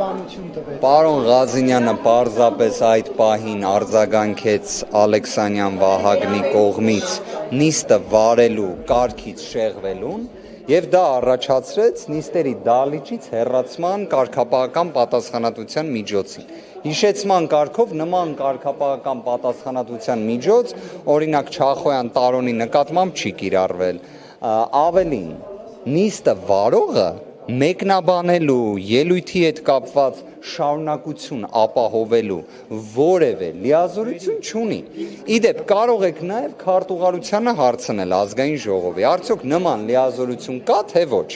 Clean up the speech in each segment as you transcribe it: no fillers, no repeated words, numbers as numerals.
տրամաբանություն տվեց։ Պարոն Ղազինյանը պարզապես այդ պահին արձագանքեց Ալեքսանյան Վահագնի կողմից նիստը վարելու կարգից շեղվելուն եւ դա առաջացրեց նիստերի դահլիճից հեռացման կարգապահական պատասխանատվության միջոցին։ Հիշեցման կարգով նման կարգապահական պատասխանատվության միջոց օրինակ Չախոյան Տարոնի նկատմամբ չի կիրառվել։ Ավելին, նիստը վարողը մեկնաբանելու ելույթի հետ կապված շարունակություն ապահովելու որևէ լիազորություն չունի։ Իդեպ կարող եք նաև քարտուղարությանը հարցնել ազգային ժողովի, արդյոք նման լիազորություն կա թե ոչ։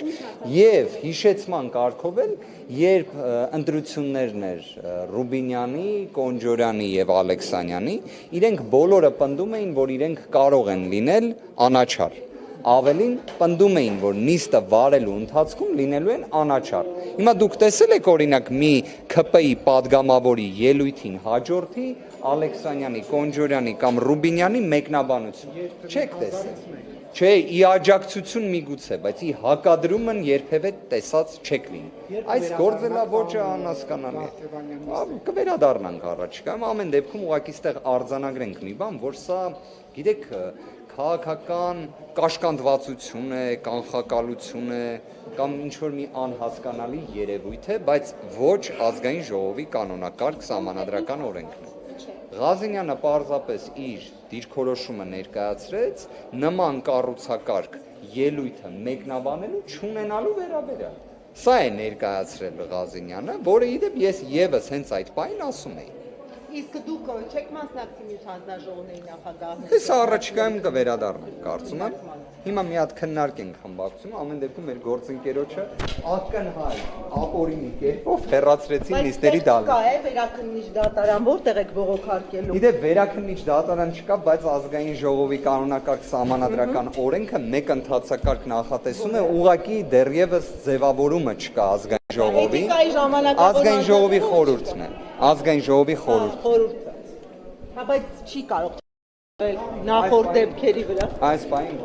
Եվ հիշեցման կարգով էլ երբ ընտրություններն էր Ռուբինյանի, Կոնջորյանի եւ Ալեքսանյանի, իրենք բոլորը պնդում էին, որ իրենք կարող են լինել անաչառ։ Ավելին պնդում էին, որ նիստը վարելու ընթացքում լինելու են անաչառ։ Հիմա դուք տեսել եք օրինակ մի ՔՊ-ի падգամավորի ելույթին հաջորդի Ալեքսանյանի, Կոնջորյանի կամ Ռուբինյանի մեկնաբանություն։ Չեք տեսել։ Չէ, ի աջակցություն միգուցե, բայց ի հակադրումն երբևէ տեսած չեք լինի։ Այս գործելավոճը անհասկանալի է։ Կվերադառնանք առաջիկայում, ամեն դեպքում ուղղակի ստեղ արձանագրենք մի բան, որ սա, գիտեք, քաղաքական կաշկանդվածություն է, կանխակալություն է կամ ինչ-որ մի անհասկանալի երևույթ է, բայց ոչ ազգային ժողովի կանոնակարգ սահմանադրական օրենքն է։ Ղազինյանը պարզապես իր դիրքորոշումը ներկայացրեց նման կառուցակարգ ելույթը մեկնաբանելու չունենալու վերաբերյալ։ Սա է ներկայացրել Ղազինյանը, որը իդեպ ես եւս հենց այդ պահին ասում էի։ Իսկ դուք չեք մասնակցի մյուս հանձնաժողովների նախագահներին։ Այս առաջիկայում կվերադառնանք, կարծում եմ։ Հիմա մի հատ քննարկենք խմբակցությունը, ամեն դեպքում մեր գործընկերոջը ակնհայտ ապօրինի կերպով հեռացրեցին նիստերի դահլիճ։ Կա է վերաքննիչ դատարան, որտեղ եք բողոքարկելու։ Իդեպ վերաքննիչ դատարան չկա, բայց ազգային ժողովի կանոնակարգ սահմանադրական օրենքը մեկ ընթացակարգ նախատեսում է, ուղղակի դեռևս ձևավորումը չկա ազգային ժողովի։ Ազգային ժողովի խորհուրդն է։ Ազգային ժողովի խորհուրդը։ Հա, բայց չի կարող նախորդ դեպքերի վրա։ Այս պահին